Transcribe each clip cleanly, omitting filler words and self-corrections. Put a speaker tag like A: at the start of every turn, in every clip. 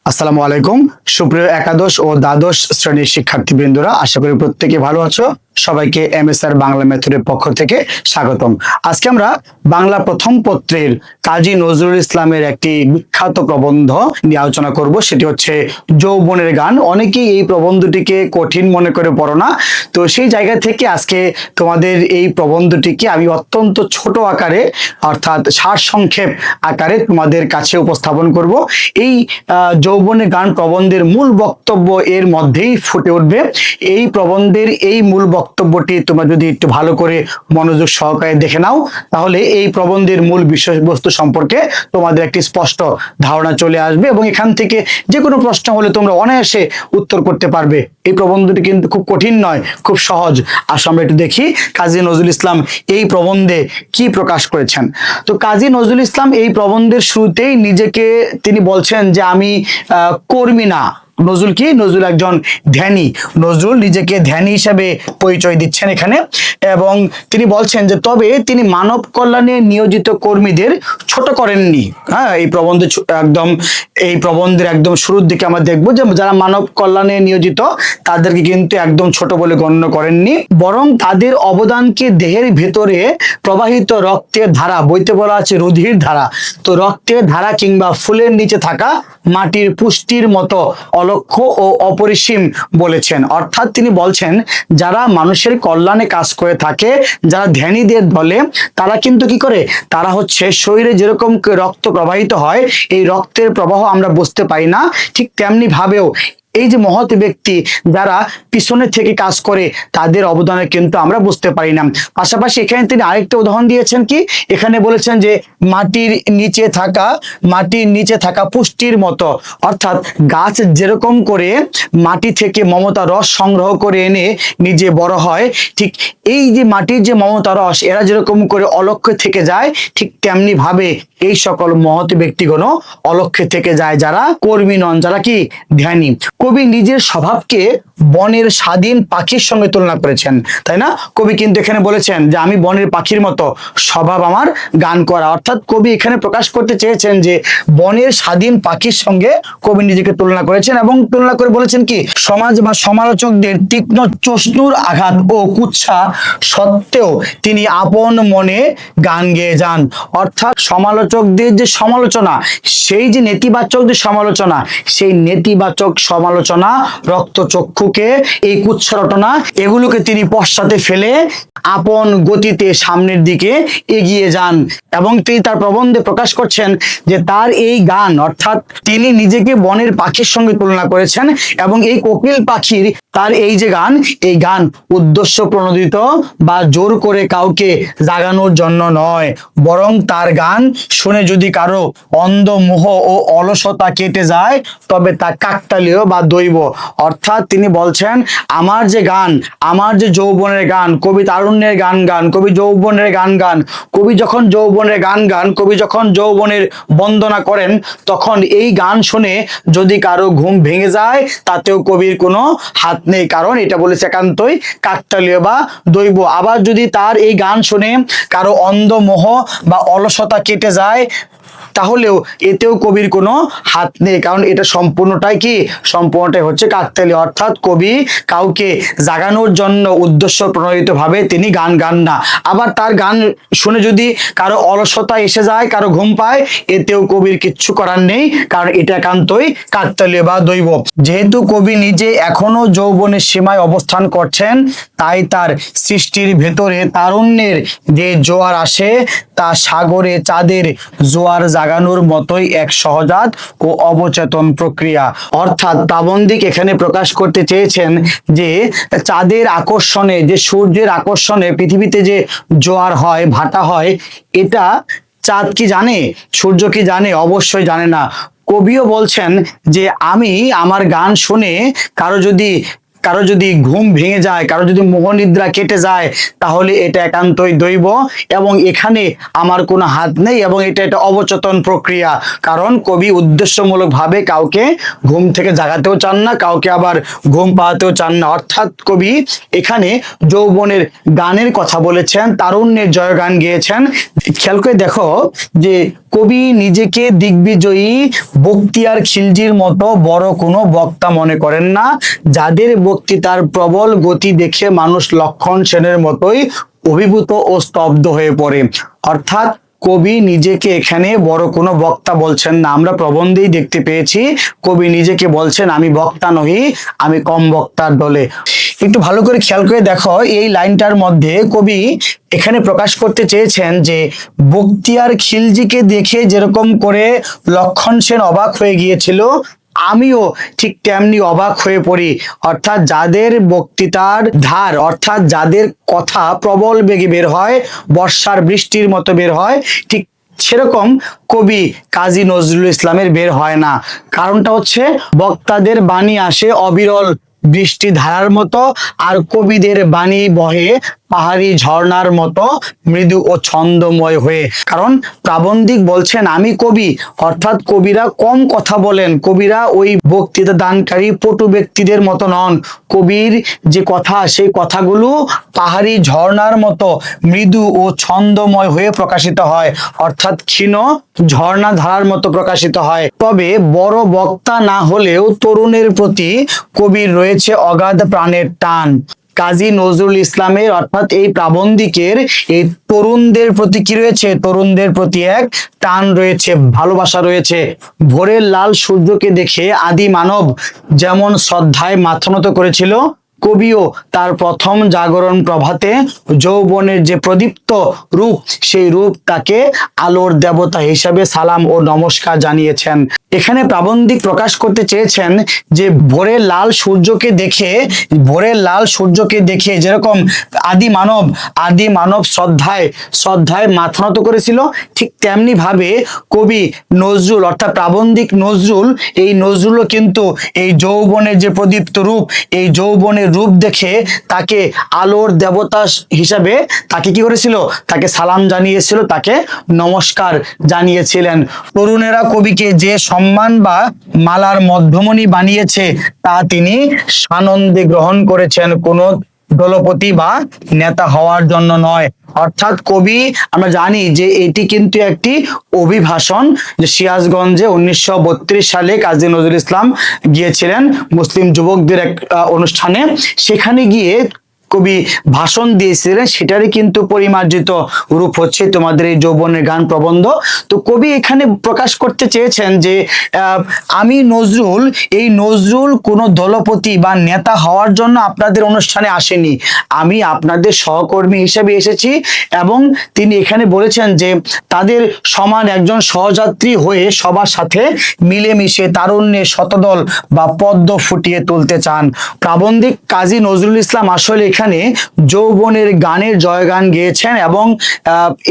A: আসসালামু আলাইকুম সুপ্রিয় একাদশ ও দ্বাদশ শ্রেণীর শিক্ষার্থীবৃন্দরা, আশা করি প্রত্যেকে ভালো আছো। সবাইকে এমএসআর বাংলা মেথডের পক্ষ থেকে স্বাগতম। আজকে আমরা বাংলা প্রথম পত্রের কাজী নজরুল ইসলামের একটি বিখ্যাত প্রবন্ধ নিয়ে আলোচনা করব, সেটি হচ্ছে যৌবনের গান। অনেকেই এই প্রবন্ধটিকে কঠিন মনে করে পড়ো না, তো সেই জায়গা থেকে আজকে তোমাদের এই প্রবন্ধটিকে আমি অত্যন্ত ছোট আকারে অর্থাৎ সারসংক্ষেপ আকারে তোমাদের কাছে উপস্থাপন করব। এই যৌবনের গান প্রবন্ধের মূল বক্তব্য এর মধ্যেই ফুটে উঠবে। এই প্রবন্ধের এই মূল বক্তব্যটি তোমরা যদি একটু ভালো করে মনোযোগ সহকারে দেখে নাও, তাহলে এই প্রবন্ধের মূল বিষয়বস্তু সম্পর্কে তোমাদের একটি স্পষ্ট ধারণা চলে আসবে এবং এখান থেকে যে কোনো প্রশ্ন হলে তোমরা অনায়াসে উত্তর করতে পারবে। এই প্রবন্ধটি কিন্তু খুব কঠিন নয়, খুব সহজ। আসলে আমরা একটু দেখি কাজী নজরুল ইসলাম এই প্রবন্ধে কি প্রকাশ করেছেন। তো কাজী নজরুল ইসলাম এই প্রবন্ধের শুরুতেই নিজেকে তিনি বলছেন যে আমি কর্মী না। নজরুল কি? নজরুল একজন ধ্যানী। নজরুল নিজেকে ধ্যানী হিসেবে পরিচয় দিচ্ছেন এখানে, এবং তিনি বলছেন যে তবে তিনি মানব কল্যাণে নিয়োজিত কর্মীদের ছোট করেননি। হ্যাঁ, এই প্রবন্ধের একদম শুরুর দিকে আমরা দেখবো যে যারা মানব কল্যাণে নিয়োজিত তাদেরকে কিন্তু একদম ছোট বলে গণ্য করেননি, বরং তাদের অবদানকে দেহের ভেতরে প্রবাহিত রক্তের ধারা, বইতে বলা আছে রুধির ধারা, তো রক্তের ধারা কিংবা ফুলের নিচে থাকা মাটির পুষ্টির মতো অলক্ষ্য ও অপরিসীম বলেছেন। অর্থাৎ তিনি বলছেন যারা মানুষের কল্যাণে কাজ করে থাকে, যারা ধ্যানীদের দলে, তারা কিন্তু কি করে, তারা হচ্ছে শরীরে যেরকম রক্ত প্রবাহিত হয়, এই রক্তের প্রবাহ আমরা বুঝতে পারি না, ঠিক তেমনি ভাবেও এই যে মহৎ ব্যক্তি যারা পিছনে থেকে কাজ করে তাদের অবদানে কিন্তু আমরা বুঝতে পারি না। পাশাপাশি এখানে তিনি আরেকটা উদাহরণ দিয়েছেন কি, এখানে বলেছেন যে মাটির নিচে থাকা পুষ্টির মতো, অর্থাৎ গাছ যেরকম করে মাটি থেকে মমতা রস সংগ্রহ করে এনে নিজে বড় হয়, ঠিক এই যে মাটির যে মমতা রস এরা যেরকম করে অলক্ষ্যে থেকে যায়, ঠিক তেমনি ভাবে এই সকল মহৎ ব্যক্তিগণ অলক্ষ্যে থেকে যায় যারা কর্মী নন, যারা কি ধ্যানী। কবি নিজের স্বভাবকে বনের স্বাধীন পাখির সঙ্গে তুলনা করেছেন, তাই না? কবি কিন্তু এখানে বলেছেন যে আমি বনের পাখির মতো, স্বভাব আমার গান করা। অর্থাৎ কবি এখানে প্রকাশ করতে চেয়েছেন যে বনের স্বাধীন পাখির সঙ্গে কবি নিজেকে তুলনা করেছেন, এবং তুলনা করে বলেছেন কি, সমাজ বা সমালোচকদের তীক্ষ্ণ চষ্ণুর আঘাত ও কুৎসা সত্ত্বেও তিনি আপন মনে গান গেয়ে যান। অর্থাৎ সমালোচকদের যে সমালোচনা, সেই যে নেতিবাচক যে সমালোচনা, সেই নেতিবাচক সমালোচনা, রক্তচক্ষুকে, এই কুৎসা রটনা, এগুলোকে তিনি পশ্চাতে ফেলে আপন গতিতে সামনের দিকে এগিয়ে যান। এবং তিনি তার প্রবন্ধে প্রকাশ করছেন যে তার এই গান, অর্থাৎ তিনি নিজেকে বনের পাখির সঙ্গে তুলনা করেছেন, এবং এই কোকিল পাখির তার এই যে গান, এই গান উদ্দেশ্য প্রণোদিত বা জোর করে কাউকে জাগানোর জন্য নয়, বরং তার গান শুনে যদি কারো অন্ধ মোহ ও অলসতা কেটে যায় তবে তা কাকতালীয় বা দৈব। অর্থাৎ তিনি বলছেন আমার যে গান, আমার যে যৌবনের গান, কবি তারুণ্যের গান কবি যৌবনের গান কবি যখন যৌবনের গান কবি যখন যৌবনের বন্দনা করেন, তখন এই গান শুনে যদি কারো ঘুম ভেঙে যায় তাতেও কবির কোনো হাত নেই, কারণ এটা বলেছে একান্তই কাকতালীয় বা দৈব। আবার যদি তার এই গান শুনে কারো অন্ধ মোহ বা অলসতা কেটে যায়, তাহলেও এতেও কবির কোনো হাত নেই, কারণ এটা সম্পূর্ণটাই হচ্ছে কাকতালীয়। অর্থাৎ কবি কাউকে জাগানোর জন্য উদ্দেশ্য প্রণোদিত ভাবে তিনি গান গান না। আবার তার গান শুনে যদি কারো অলসতা এসে যায়, কারো ঘুম পায়, এতেও কবির কিচ্ছু করার নেই, কারণ এটা একান্তই কাকতালীয় বা দৈব। যেহেতু কবি নিজে এখনো যৌবনের সীমায় অবস্থান করছেন, তাই তার সৃষ্টির ভেতরে তারুণ্যের যে জোয়ার আসে তা সাগরে চাঁদের জোয়ার জাগানোর মতোই এক সহজাত ও অবচেতন প্রক্রিয়া। অর্থাৎ প্রাবন্ধিক এখানে প্রকাশ করতে চেয়েছেন যে চাঁদের আকর্ষণে, যে সূর্যের আকর্ষণে পৃথিবীতে যে জোয়ার হয়, ভাটা হয়, এটা চাঁদ কি জানে? সূর্য কি জানে? অবশ্যই জানে না। কবিও বলছেন যে আমি আমার গান শুনে কারো যদি কারো যদি ঘুম ভেঙে যায়, কারো যদি মোহনিদ্রা কেটে যায়, তাহলে এটা একান্তই দৈব এবং এখানে আমার কোনো হাত নেই এবং এটা একটা অবচেতন প্রক্রিয়া। কারণ কবি উদ্দেশ্যমূলকভাবে কাউকে ঘুম থেকে জাগাতেও চান না, কাউকে আবার ঘুম পাওয়াতেও চান না। অর্থাৎ কবি এখানে যৌবনের গানের কথা বলেছেন, তারুণ্যের জয়গান গেয়েছেন। খেয়াল করে দেখো যে কবি নিজেকে দিগ্বিজয়ী বক্তিয়ার খিলজির মতো বড় কোনো বক্তা মনে করেন না, যাদের বক্তৃতার প্রবল গতি দেখে মানুষ লক্ষণ সেনের মতোই অভিভূত ও স্তব্ধ হয়ে পড়ে। অর্থাৎ কবি নিজেকে এখানে বড় কোনো বক্তা বলছেন না। আমরা প্রবন্ধেই দেখতে পেয়েছি কবি নিজেকে বলছেন আমি বক্তা নহি, আমি কম বক্তার দলে। একটু ভালো করে খেয়াল করে দেখো এই লাইনটার মধ্যে কবি এখানে প্রকাশ করতে চেয়েছেন যে বক্তিয়ার খিলজিকে দেখে যেরকম করে লক্ষণ সেন অবাক হয়ে গিয়েছিল, আমিও ঠিক তেমনি অবাক হয়ে পড়ি। অর্থাৎ যাদের বক্তৃতার ধার, অর্থাৎ যাদের কথা প্রবল বেগে বের হয়, বর্ষার বৃষ্টির মতো বের হয়, ঠিক সেরকম কবি কাজী নজরুল ইসলামের বের হয় না। কারণটা হচ্ছে বক্তাদের বাণী আসে অবিরল বৃষ্টি ধারার মতো, আর কবিদের বাণী বহে পাহাড়ি ঝর্ণার মতো মৃদু ও ছন্দময় হয়ে। কারণ প্রাবন্ধিক বলছেন আমি কবি, অর্থাৎ কবিরা কম কথা বলেন, কবিরা ওই বক্তৃতা দানকারী পটু ব্যক্তিদের মতো নন। কবির যে কথা, সেই কথাগুলো পাহাড়ি ঝর্ণার মতো মৃদু ও ছন্দময় হয়ে প্রকাশিত হয়, অর্থাৎ ক্ষীণ ঝর্ণা ধারার মতো প্রকাশিত হয়। তবে বড় বক্তা না হলেও তরুণের প্রতি কবির রয়েছে অগাধ প্রাণের টান। কাজী নজরুল ইসলামের অর্থাৎ এই প্রাবন্ধিকের এই তরুণদের প্রতি কি রয়েছে? তরুণদের প্রতি এক টান রয়েছে, ভালোবাসা রয়েছে। ভোরের লাল সূর্যকে দেখে আদি মানব যেমন শ্রদ্ধায় মাথা নত করেছিল, কবিও তার প্রথম জাগরণ প্রভাতে যৌবনের যে প্রদীপ্ত রূপ, সেই রূপ তাকে আলোর দেবতা হিসাবে সালাম ও নমস্কার জানিয়েছেন। এখানে প্রাবন্ধিক প্রকাশ করতে চেয়েছেন যে ভোরের লাল সূর্যকে দেখে, ভোরের লাল সূর্যকে দেখে যেরকম আদি মানব শ্রদ্ধায় মাথা নত করেছিল, ঠিক তেমনি ভাবে কবি নজরুল অর্থাৎ প্রাবন্ধিক নজরুল, এই নজরুলও কিন্তু এই যৌবনের যে প্রদীপ্ত রূপ, এই যৌবনের রূপ দেখে তাকে আলোর দেবতা হিসাবে তাকে কি করেছিল? তাকে সালাম জানিয়েছিল, তাকে নমস্কার জানিয়েছিলেন। তরুণেরা কবিকে যে সম্মান বা মালার মধ্যমণি বানিয়েছে তা তিনি সানন্দে গ্রহণ করেছেন, কোনো দলপতি বা নেতা হওয়ার জন্য নয়। অর্থাৎ কবি, আমরা জানি যে এটি কিন্তু একটি অভিভাষণ, যে সিরাজগঞ্জে 1932 সালে কাজী নজরুল ইসলাম গিয়েছিলেন মুসলিম যুবকদের এক অনুষ্ঠানে। সেখানে গিয়ে কবি ভাষণ দিয়েছিলেন, সেটারই কিন্তু পরিমার্জিত রূপ হচ্ছে তোমাদের এই যৌবনের গান প্রবন্ধ। তো কবি এখানে প্রকাশ করতে চেয়েছেন যে আমি নজরুল, এই নজরুল কোনো দলপতি বা নেতা হওয়ার জন্য আপনাদের অনুষ্ঠানে আসেনি, আমি আপনাদের সহকর্মী হিসেবে এসেছি। এবং তিনি এখানে বলেছেন যে তাদের সমান একজন সহযাত্রী হয়ে সবার সাথে মিলেমিশে তারুণ্যে শতদল বা পদ্ম ফুটিয়ে তুলতে চান। প্রাবন্ধিক কাজী নজরুল ইসলাম আসলে এখানে যৌবনের গানের জয়গান গেয়েছেন এবং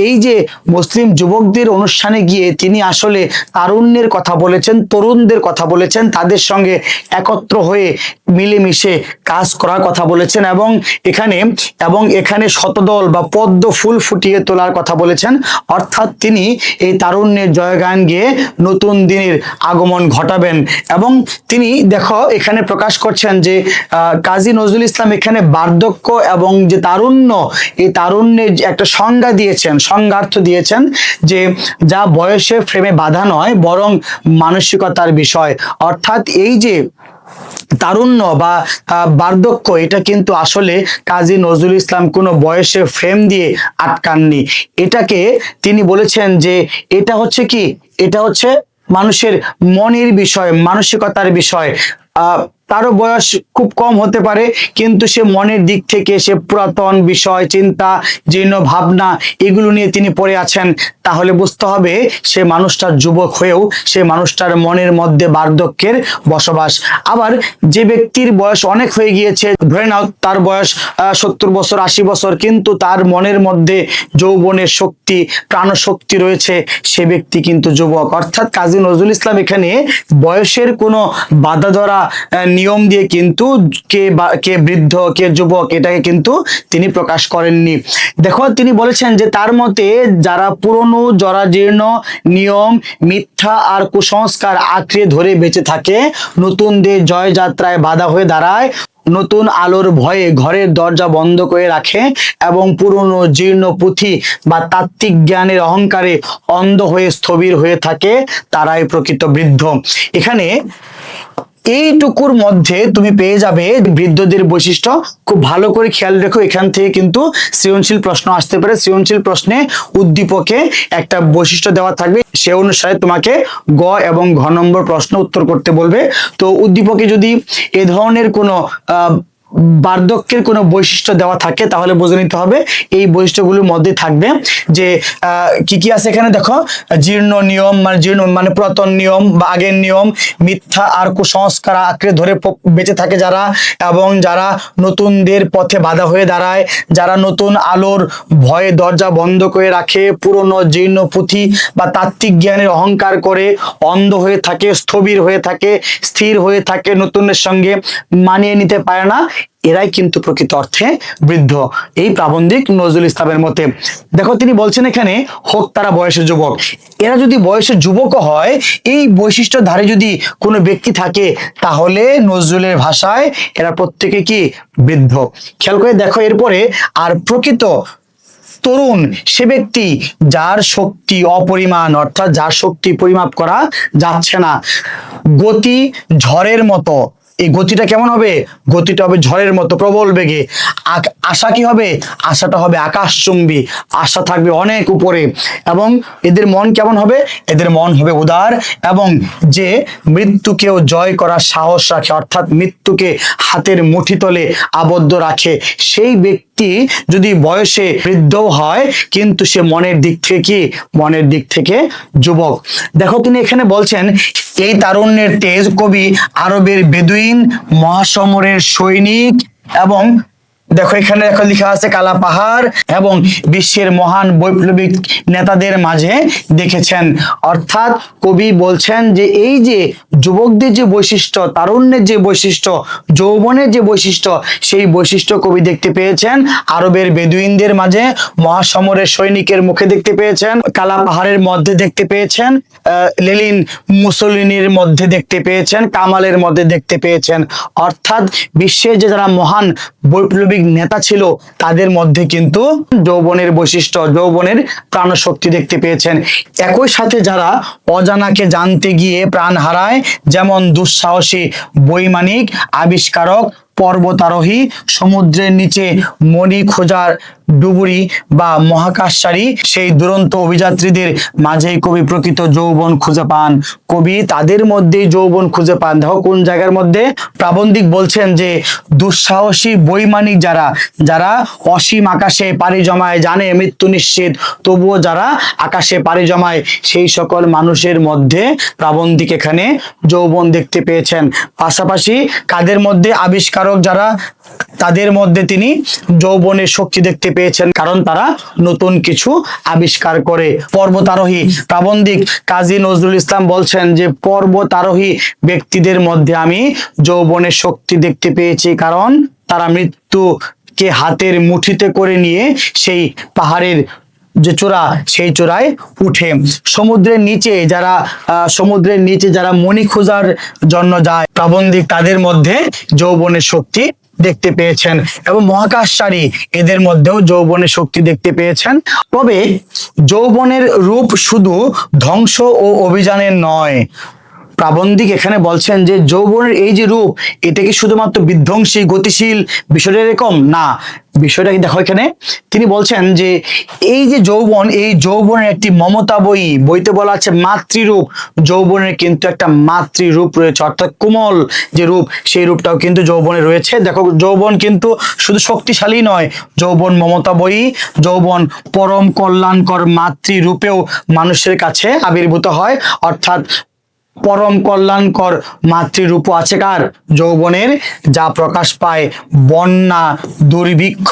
A: এই যে মুসলিম যুবকদের অনুষ্ঠানে গিয়ে তিনি আসলে তারুণ্যের কথা বলেছেন, তরুণদের কথা বলেছেন, তাদের সঙ্গে একত্র হয়ে মিলেমিশে কাজ করার কথা বলেছেন এবং এখানে শতদল বা পদ্ম ফুল ফুটিয়ে তোলার কথা বলেছেন। অর্থাৎ তিনি এই তারুণ্যের জয়গান গিয়ে নতুন দিনের আগমন ঘটাবেন। এবং তিনি দেখো এখানে প্রকাশ করছেন যে কাজী নজরুল ইসলাম এখানে বার্ধক্য এবং যে তারুণ্য, এই তারুণ্যের একটা সংজ্ঞার্থ দিয়েছেন যে যা বয়সে ফ্রেমে বাধা নয় বরং মানসিকতার বিষয়। অর্থাৎ এই যে তারুণ্য বা বার্ধক্য, এটা কিন্তু আসলে কাজী নজরুল ইসলাম কোনো বয়সে ফ্রেম দিয়ে আটকাননি। এটাকে তিনি বলেছেন যে এটা হচ্ছে কি, এটা হচ্ছে মানুষের মনের বিষয়, মানসিকতার বিষয়। তারও বয়স খুব কম হতে পারে, কিন্তু সে মনের দিক থেকে সে পুরাতন বিষয়, চিন্তা, জীর্ণ ভাবনা, এগুলো নিয়ে তিনি পড়ে আছেন। তাহলে বুঝতে হবে সে মানুষটার যুবক হয়েও সে মানুষটার মনের মধ্যে বার্ধক্যের বসবাস। আবার যে ব্যক্তির বয়স অনেক হয়ে গিয়েছে, ধরে নাও তার বয়স 70 বছর 80 বছর, কিন্তু তার মনের মধ্যে যৌবনের শক্তি, প্রাণশক্তি রয়েছে, সে ব্যক্তি কিন্তু যুবক। অর্থাৎ কাজী নজরুল ইসলাম এখানে বয়সের কোনো বাধা ধরা নিয়ম দিয়ে কিন্তু কে বৃদ্ধ কে যুবক এটাকে কিন্তু তিনি প্রকাশ করেননি। দেখো তিনি বলেছেন যে তার মতে যারা পুরনো জরাজীর্ণ নিয়ম মিথ্যা আর কুসংস্কার আঁকড়ে ধরে বেঁচে থাকে, নতুনদের জয়যাত্রায় বাধা হয়ে দাঁড়ায়, নতুন আলোর ভয়ে ঘরের দরজা বন্ধ করে রাখে এবং পুরনো জীর্ণ পুঁথি বা তাত্ত্বিক জ্ঞানের অহংকারে অন্ধ হয়ে স্থবির হয়ে থাকে, তারাই প্রকৃত বৃদ্ধ। এখানে এইটুকুর মধ্যে তুমি পেয়ে যাবে বৃদ্ধদের বৈশিষ্ট্য। খুব ভালো করে খেয়াল রেখো, এখান থেকে কিন্তু সৃজনশীল প্রশ্ন আসতে পারে। সৃজনশীল প্রশ্নে উদ্দীপকে একটা বৈশিষ্ট্য দেওয়া থাকবে, সে অনুসারে তোমাকে গ এবং ঘ নম্বর প্রশ্ন উত্তর করতে বলবে। তো উদ্দীপকে যদি এ ধরনের কোনো বার্ধক্যের কোনো বৈশিষ্ট্য দেওয়া থাকে তাহলে বুঝে নিতে হবে এই বৈশিষ্ট্যগুলোর মধ্যে থাকবে যে কি কি আছে। এখানে দেখো, জীর্ণ নিয়ম মানে জীর্ণ মানে পুরাতন নিয়ম বা আগের নিয়ম, মিথ্যা আর কুসংস্কার আঁকড়ে ধরে বেঁচে থাকে যারা, এবং যারা নতুনদের পথে বাধা হয়ে দাঁড়ায়, যারা নতুন আলোর ভয়ে দরজা বন্ধ করে রাখে, পুরনো জীর্ণ পুঁথি বা তাত্ত্বিক জ্ঞানের অহংকার করে অন্ধ হয়ে থাকে, স্থবির হয়ে থাকে, স্থির হয়ে থাকে, নতুনের সঙ্গে মানিয়ে নিতে পারে না, এরাই কিন্তু প্রকৃত অর্থে বৃদ্ধ, এই প্রাবন্ধিক নজরুল ইসলামের মতে। দেখো তিনি বলছেন এখানে, হোক তারা বয়সে যুবক। এরা যদি বয়সে যুবকও হয়, এই বৈশিষ্ট্য ধারে যদি কোনো ব্যক্তি থাকে, তাহলে নজরুলের ভাষায় এরা প্রত্যেকে কি বৃদ্ধ। খেয়াল করে দেখো এরপরে, আর প্রকৃত তরুণ সে ব্যক্তি যার শক্তি অপরিমাণ, অর্থাৎ যার শক্তি পরিমাপ করা যাচ্ছে না, গতি ঝড়ের মতো। এই গতিটা কেমন হবে? গতিটা হবে ঝড়ের মতো প্রবল বেগে। আশা কি হবে? আশাটা হবে আকাশচুম্বী, আশা থাকবে অনেক উপরে। এবং এদের মন কেমন হবে? এদের মন হবে উদার, এবং যে মৃত্যুকেও জয় করার সাহস রাখে, অর্থাৎ মৃত্যুকে হাতের মুঠিতলে আবদ্ধ রাখে, সেই ব্যক্তি যদি বয়সে বৃদ্ধও হয় কিন্তু সে মনের দিক থেকে কি? মনের দিক থেকে যুবক। দেখো তিনি এখানে বলছেন, এই তারুণ্যের তেজ কবি আরবের বেদুইন মহাসমরের সৈনিক, এবং দেখো এখানে দেখো লেখা আছে কালা পাহাড়, এবং বিশ্বের মহান বৈপ্লবিক নেতাদের মাঝে দেখেছেন। অর্থাৎ কবি বলছেন যে এই যে যুবকদের যে বৈশিষ্ট্য, তারুণ্যের যে বৈশিষ্ট্য, যৌবনের যে বৈশিষ্ট্য, সেই বৈশিষ্ট্য কবি দেখতে পেয়েছেন আরবের বেদুইনদের মাঝে, মহাসমরের সৈনিকের মুখে দেখতে পেয়েছেন, কালা পাহাড়ের মধ্যে দেখতে পেয়েছেন, লেনিন মুসোলিনির মধ্যে দেখতে পেয়েছেন, কামালের মধ্যে দেখতে পেয়েছেন। অর্থাৎ বিশ্বের যে যারা মহান বৈপ্লবিক নেতা ছিল তাদের মধ্যে কিন্তু যৌবনের বৈশিষ্ট্য, যৌবনের প্রাণশক্তি দেখতে পেয়েছেন। একই সাথে যারা অজানাকে জানতে গিয়ে প্রাণ হারায়, যেমন দুঃসাহসী বৈমানিক, আবিষ্কারক, পর্বতারোহী, সমুদ্রের নিচে মণি খোঁজার ডুবুরি বা মহাকাশচারী, সেই দুরন্ত অভিযাত্রীদের মাঝেই কবি প্রকৃত যৌবন খুঁজে পান। কবি তাদের মধ্যেই যৌবন খুঁজে পান। দেখো কোন জায়গার মধ্যে? প্রাবন্ধিক বলছেন যে দুঃসাহসী বৈমানিক যারা, যারা অসীম আকাশে পাড়ি জমায়, জানে মৃত্যু নিশ্চিত, তবুও যারা আকাশে পাড়ি জমায়, সেই সকল মানুষের মধ্যে প্রাবন্ধিক এখানে যৌবন দেখতে পেয়েছেন। পাশাপাশি কাদের মধ্যে? আবিষ্কারক যারা, তাদের মধ্যে তিনি যৌবনের শক্তি দেখতে পেয়েছেন, কারণ তারা নতুন কিছু আবিষ্কার করে। পর্বতারোহী, প্রাবন্ধিক কাজী নজরুল ইসলাম বলছেন যে পর্বতারোহী ব্যক্তিদের মধ্যে আমি যৌবনের শক্তি দেখতে পেয়েছি, কারণ তারা মৃত্যুকে হাতের মুঠিতে করে নিয়ে সেই পাহাড়ের যে চূড়া, সেই চূড়ায় উঠে। সমুদ্রের নিচে যারা মণি খোঁজার জন্য যায়, প্রাবন্ধিক তাদের মধ্যে যৌবনের শক্তি দেখতে পেয়েছেন, এবং মহাকাশচারী এদের মধ্যেও যৌবনের শক্তি দেখতে পেয়েছেন। তবে যৌবনের রূপ শুধু ধ্বংস ও অভিযানের নয়। প্রাবন্ধিক এখানে বলছেন যে যৌবনের এই যে রূপ, এটা কি শুধুমাত্র বিধ্বংসী গতিশীল বিষয়টা এরকম না। বিষয়টা কি দেখো এখানে তিনি বলছেন যে এই যে যৌবন, এই যৌবনের একটি মমতা বইতে বলা আছে মাতৃরূপ। যৌবনের কিন্তু একটা মাতৃরূপ রয়েছে, অর্থাৎ কোমল যে রূপ, সেই রূপটাও কিন্তু যৌবনে রয়েছে। দেখো যৌবন কিন্তু শুধু শক্তিশালী নয়, যৌবন মমতাবয়ী, যৌবন পরম কল্যাণকর মাতৃরূপেও মানুষের কাছে আবির্ভূত হয়। অর্থাৎ পরম কল্যাণকর মাতৃরূপ আছে কার? যৌবনের, যা প্রকাশ পায় বন্যা, দুর্ভিক্ষ,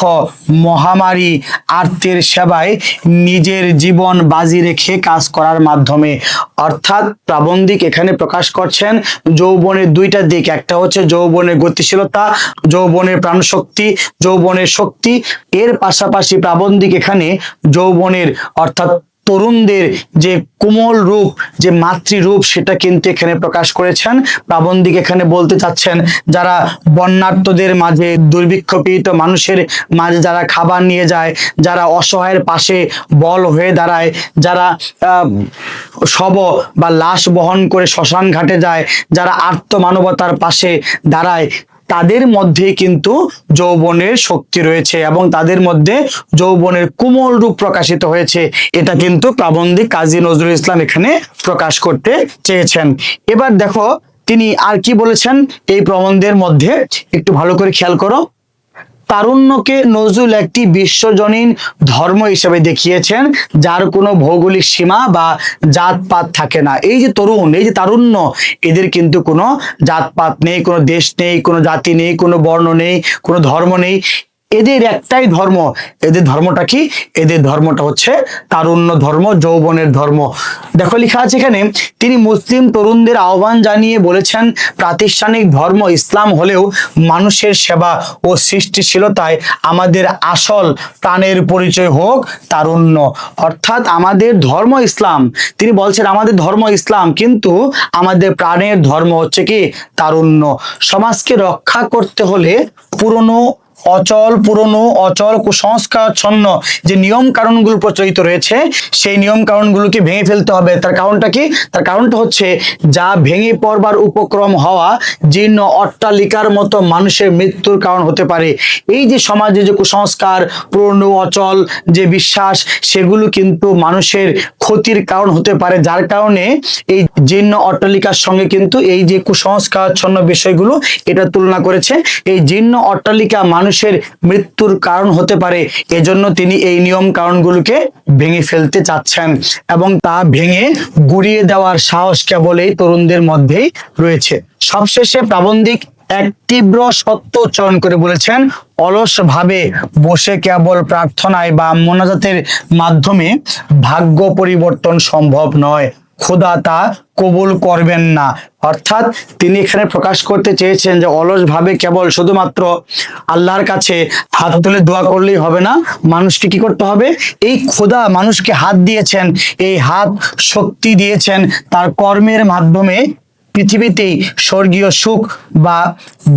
A: মহামারী, আর্তের সেবায় নিজের জীবন বাজি রেখে কাজ করার মাধ্যমে। অর্থাৎ প্রাবন্ধিক এখানে প্রকাশ করছেন যৌবনের দুইটা দিক, একটা হচ্ছে যৌবনের গতিশীলতা, যৌবনের প্রাণশক্তি, যৌবনের শক্তি। এর পাশাপাশি প্রাবন্ধিক এখানে যৌবনের অর্থাৎ তরুণদের যে কোমল রূপ, যে মাতৃরূপ, সেটা কিন্তু এখানে প্রকাশ করেছেন। প্রাবন্ধিক এখানে বলতে চাচ্ছেন যারা বন্যার্তদের মাঝে, দুর্ভিক্ষ পীড়িত মানুষের মাঝে যারা খাবার নিয়ে যায়, যারা অসহায়ের পাশে বল হয়ে দাঁড়ায়, যারা শব বা লাশ বহন করে শ্মশান ঘাটে যায়, যারা আর্ত মানবতার পাশে দাঁড়ায়, তাদের মধ্যে কিন্তু যৌবনের শক্তি রয়েছে এবং তাদের মধ্যে যৌবনের কোমল রূপ প্রকাশিত হয়েছে। এটা কিন্তু প্রাবন্ধিক কাজী নজরুল ইসলাম এখানে প্রকাশ করতে চেয়েছেন। এবার দেখো তিনি আর কি বলেছেন এই প্রবন্ধের মধ্যে, একটু ভালো করে খেয়াল করো। তারুণ্যকে নজরুল একটি বিশ্বজনীন ধর্ম হিসেবে দেখিয়েছেন, যার কোনো ভৌগোলিক সীমা বা জাতপাত থাকে না। এই যে তরুণ, এই যে তারুণ্য, এদের কিন্তু কোনো জাতপাত নেই, কোনো দেশ নেই, কোনো জাতি নেই, কোনো বর্ণ নেই, কোনো ধর্ম নেই। এদের একটাই ধর্ম। এদের ধর্মটা কি? এদের ধর্মটা হচ্ছে তারুণ্য ধর্ম, যৌবনের ধর্ম। দেখো লেখা আছে এখানে, তিনি মুসলিম তরুণদের আহ্বান জানিয়ে বলেছেন, প্রাতিষ্ঠানিক ধর্ম ইসলাম হলেও মানুষের সেবা ও সৃষ্টিশীলতায় আমাদের আসল প্রাণের পরিচয় হোক তারুণ্য। অর্থাৎ আমাদের ধর্ম ইসলাম, তিনি বলছেন আমাদের ধর্ম ইসলাম, কিন্তু আমাদের প্রাণের ধর্ম হচ্ছে কি? তারুণ্য। সমাজকে রক্ষা করতে হলে পুরনো অচল কুসংস্কারচ্ছন্ন যে নিয়ম কারণগুলো প্রচলিত রয়েছে, সেই নিয়ম কারণগুলোকে ভেঙে ফেলতে হবে। তার কারণটা কি? তার কারণটা হচ্ছে যা ভেঙে পড়বার উপক্রম হওয়া জীর্ণ অট্টালিকার মতো মানুষের মৃত্যুর কারণ হতে পারে। এই যে সমাজে যে কুসংস্কার, পুরনো অচল যে বিশ্বাস, সেগুলো কিন্তু মানুষের ক্ষতির কারণ হতে পারে, যার কারণে এই জীর্ণ অট্টালিকার সঙ্গে কিন্তু এই যে কুসংস্কারচ্ছন্ন বিষয়গুলো এটা তুলনা করেছে। এই জীর্ণ অট্টালিকা মানুষের মৃত্যুর কারণ হতে পারে, এজন্য তিনি এই নিয়ম কারণগুলোকে ভেঙে ফেলতে চাচ্ছেন এবং তা ভেঙে গুড়িয়ে দেওয়ার সাহস কেবল এই তরুণদের মধ্যেই রয়েছে। সবশেষে প্রাবন্ধিক এক তীব্র সত্য উচ্চারণ করে বলেছেন, অলস ভাবে বসে কেবল প্রার্থনায় বা মোনাজাতের মাধ্যমে ভাগ্য পরিবর্তন সম্ভব নয়, খোদা তা কবুল করবেন না। অর্থাৎ তিনি এখানে প্রকাশ করতে চেয়েছেন যে অলস ভাবে কেবল শুধুমাত্র আল্লাহর কাছে হাত তুলে দোয়া করলেই হবে না, মানুষকে কি করতে হবে? এই খোদা মানুষকে হাত দিয়েছেন, এই হাত শক্তি দিয়েছেন তার কর্মের মাধ্যমে পৃথিবীতেই স্বর্গীয় সুখ বা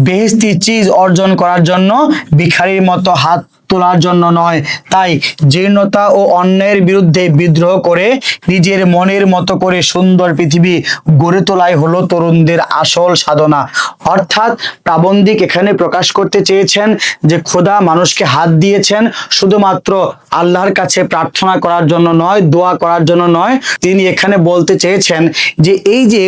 A: বেহেশতি চিজ অর্জন করার জন্য, ভিখারির মতো হাত তোলার জন্য নয়। তাই জীর্ণতা ও অন্যায়ের বিরুদ্ধে বিদ্রোহ করে নিজের মনের মতো করে সুন্দর পৃথিবী গড়ে তোলাই হলো তরুণদের আসল সাধনা। অর্থাৎ প্রাবন্ধিক এখানে প্রকাশ করতে চেয়েছেন যে খোদা মানুষকে হাত দিয়েছেন শুধুমাত্র আল্লাহর কাছে প্রার্থনা করার জন্য নয়, দোয়া করার জন্য নয়। তিনি এখানে বলতে চেয়েছেন যে এই যে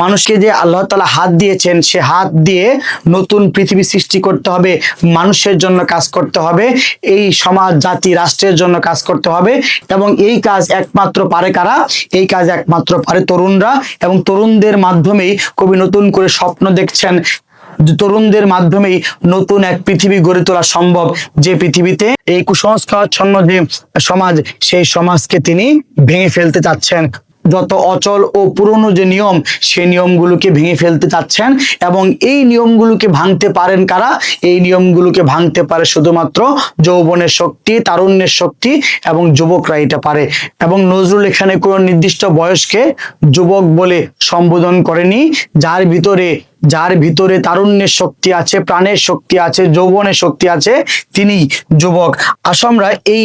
A: মানুষকে যে আল্লাহ তাআলা হাত দিয়েছেন, সে হাত দিয়ে নতুন পৃথিবী সৃষ্টি করতে হবে, মানুষের জন্য কাজ করতে হবে, এই সমাজ জাতি রাষ্ট্রের জন্য কাজ করতে হবে। এবং এই কাজ একমাত্র পারে কারা? এই কাজ একমাত্র পারে তরুণরা। এবং তরুণদের মাধ্যমেই কবি নতুন করে স্বপ্ন দেখছেন, তরুণদের মাধ্যমেই নতুন এক পৃথিবী গড়ে তোলা সম্ভব, যে পৃথিবীতে এই কুসংস্কারচ্ছন্ন যে সমাজ, সেই সমাজকে তিনি ভেঙে ফেলতে চাচ্ছেন। যত অচল ও পুরনো যে নিয়ম, সেই নিয়মগুলোকে ভেঙে ফেলতে চাচ্ছেন। এবং এই নিয়মগুলোকে ভাঙতে পারেন কারা? এই নিয়মগুলোকে ভাঙতে পারে শুধুমাত্র যৌবনের শক্তি, তারুণ্যের শক্তি, এবং যুবকরা এটা পারে। এবং নজরুল এখানে কোনো নির্দিষ্ট বয়সকে যুবক বলে সম্বোধন করেনি। যার ভিতরে তারুণ্যের শক্তি আছে, প্রাণের শক্তি আছে, যৌবনের শক্তি আছে, তিনি যুবক। আসো আমরা এই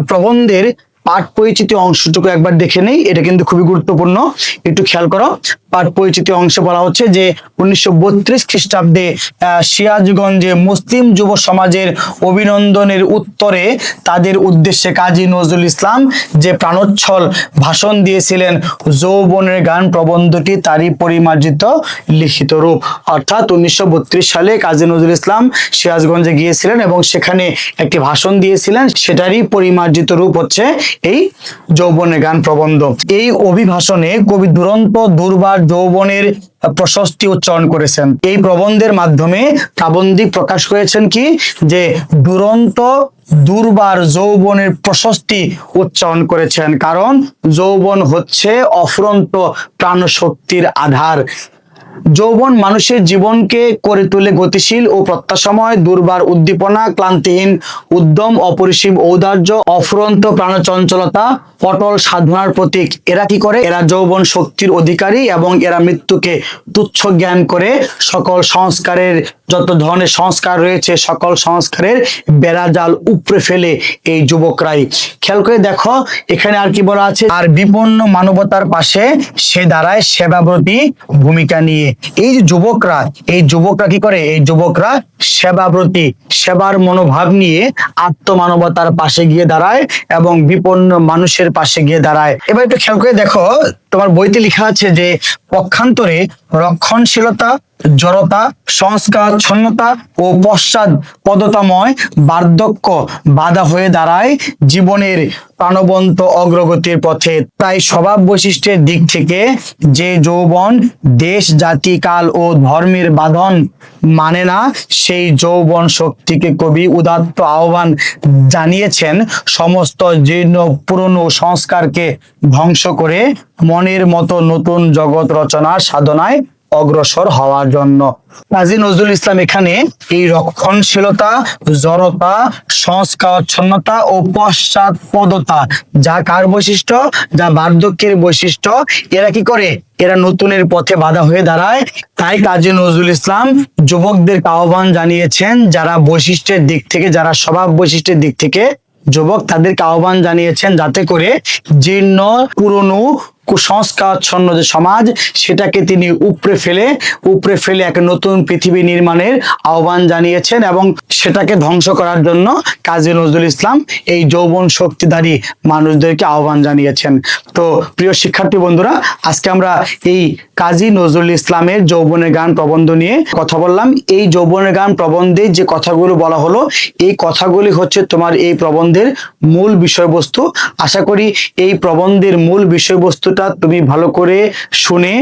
A: প্রবন্ধের পাঠ পরিচিতি অংশটুকু একবার দেখে নেই, এটা কিন্তু খুবই গুরুত্বপূর্ণ, একটু খেয়াল করো। পাঠ পরিচিতি অংশে বলা হচ্ছে যে 1932 খ্রিস্টাব্দে সিরাজগঞ্জে মুসলিম যুব সমাজের অভিনন্দনের উত্তরে তাদের উদ্দেশ্যে কাজী নজরুল ইসলাম যে প্রাণোচ্ছল ভাষণ দিয়েছিলেন, যৌবনের গান প্রবন্ধটি তারই পরিমার্জিত লিখিত রূপ। অর্থাৎ 1932 সালে কাজী নজরুল ইসলাম সিরাজগঞ্জে গিয়েছিলেন এবং সেখানে একটি ভাষণ দিয়েছিলেন, সেটারই পরিমার্জিত রূপ হচ্ছে এই যৌবনের গান প্রবন্ধ। এই অভিভাষণে কবি দুরন্ত দুর্বার যৌবনের প্রশস্তি উচ্চারণ করেছেন। এই প্রবন্ধের মাধ্যমে প্রাবন্ধিক প্রকাশ করেছেন কি, যে দুরন্ত দুর্বার যৌবনের প্রশস্তি উচ্চারণ করেছেন। কারণ যৌবন হচ্ছে অফুরন্ত প্রাণশক্তির আধার। যৌবন মানুষের জীবনকে করে তোলে গতিশীল ও প্রত্যাশাময়। দুর্বার উদ্দীপনা, ক্লান্তিহীন উদ্যম, অপরিসীম ঔদার্য, অফুরন্ত প্রাণচঞ্চলতা, অটল সাধনার প্রতীক। এরা কি করে? এরা যৌবন শক্তির অধিকারী এবং এরা মৃত্যুকে তুচ্ছ জ্ঞান করে সকল সংস্কারের, যত ধরনের সংস্কার রয়েছে সকল সংস্কারের বেড়াজাল উপড়ে ফেলে এই যুবকরাই। খেয়াল করে দেখো এখানে আর কি বলা আছে, আর বিপন্ন মানবতার পাশে সে দাঁড়ায় সেবাব্রতী ভূমিকা নিয়ে। এই যে যুবকরা, এই যুবকরা কি করে? এই যুবকরা সেবাব্রতী, সেবার মনোভাব নিয়ে আত্মমানবতার পাশে গিয়ে দাঁড়ায় এবং বিপন্ন মানুষের পাশে গিয়ে দাঁড়ায়। এবার একটু খেয়াল করে দেখো, তোমার বইতে লেখা আছে যে পক্ষান্তরে রক্ষণশীলতা, জড়তা, সংস্কারচ্ছন্নতা ও পশ্চাৎ পদতাময় বার্ধক্য বাধা হয়ে দাঁড়ায় জীবনের প্রাণবন্ত অগ্রগতির পথে। তাই স্বভাব বৈশিষ্ট্যের দিক থেকে যে যৌবন দেশ, জাতি, কাল ও ধর্মের বাঁধন মানে না, সেই যৌবন শক্তিকে কবি উদাত্ত আহ্বান জানিয়েছেন সমস্ত জীর্ণ পুরনো সংস্কারকে ধ্বংস করে মনের মতো নতুন জগৎ রচনার সাধনায় অগ্রসর হওয়ার জন্য। কাজী নজরুল ইসলাম এখানে এই রক্ষণশীলতা, জড়তা, সংস্কারচ্ছন্নতা ও পশ্চাৎপদতা, যা কার বৈশিষ্ট্য? যা বার্ধক্যের বৈশিষ্ট্য। এরা কি করে? এরা নতুনের পথে বাধা হয়ে দাঁড়ায়। তাই কাজী নজরুল ইসলাম যুবকদেরকে আহ্বান জানিয়েছেন, যারা বৈশিষ্ট্যের দিক থেকে, যারা স্বভাব বৈশিষ্ট্যের দিক থেকে যুবক, তাদেরকে আহ্বান জানিয়েছেন যাতে করে জীর্ণ পুরনো কুসংস্কারচ্ছন্ন যে সমাজ, সেটাকে তিনি উপড়ে ফেলে এক নতুন পৃথিবী নির্মাণের আহ্বান জানিয়েছেন এবং সেটাকে ধ্বংস করার জন্য কাজী নজরুল ইসলাম এই যৌবন শক্তিধারী মানুষদেরকে আহ্বান জানিয়েছেন। তো প্রিয় শিক্ষার্থী বন্ধুরা, আজকে আমরা এই কাজী নজরুল ইসলামের যৌবনের গান প্রবন্ধ নিয়ে কথা বললাম। এই যৌবনের গান প্রবন্ধে যে কথাগুলো বলা হলো, এই কথাগুলি হচ্ছে তোমার এই প্রবন্ধের মূল বিষয়বস্তু। আশা করি এই প্রবন্ধের মূল বিষয়বস্তু তুমি ভালো করে শুনে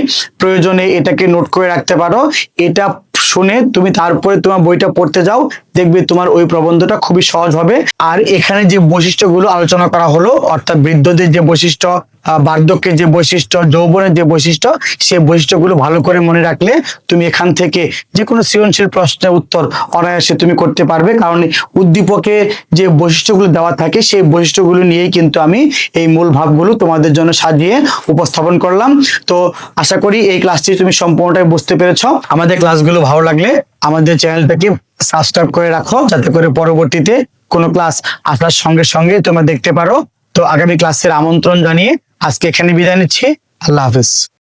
A: প্রয়োজনে এটাকে নোট করে রাখতে পারো। এটা শুনে তুমি তারপরে তোমার বইটা পড়তে যাও, দেখবে তোমার ওই প্রবন্ধটা খুবই সহজ হবে। আর এখানে যে বৈশিষ্ট্যগুলো আলোচনা করা হলো, অর্থাৎ বৃদ্ধদের যে বৈশিষ্ট্য, বার্ধক্যের যে বৈশিষ্ট্য, যৌবনের যে বৈশিষ্ট্য, সেই বৈশিষ্ট্যগুলো ভালো করে মনে রাখলে তুমি এখান থেকে যে কোনো সৃজনশীল প্রশ্নের উত্তর অনায়াসে তুমি করতে পারবে। কারণ উদ্দীপকে যে বৈশিষ্ট্যগুলো দেওয়া থাকে, সেই বৈশিষ্ট্যগুলো নিয়েই কিন্তু আমি এই মূল ভাবগুলো তোমাদের জন্য সাজিয়ে উপস্থাপন করলাম। তো আশা করি এই ক্লাসটি তুমি সম্পূর্ণটাই বুঝতে পেরেছো। আমাদের ক্লাসগুলো ভালো লাগলে আমাদের চ্যানেলটাকে সাবস্ক্রাইব করে রাখো, যাতে করে পরবর্তীতে কোনো ক্লাস আসার সঙ্গে সঙ্গে তোমরা দেখতে পারো। তো আগামী ক্লাসের আমন্ত্রণ জানিয়ে আজকে এখানে বিদায় নিচ্ছি। আল্লাহ হাফেজ।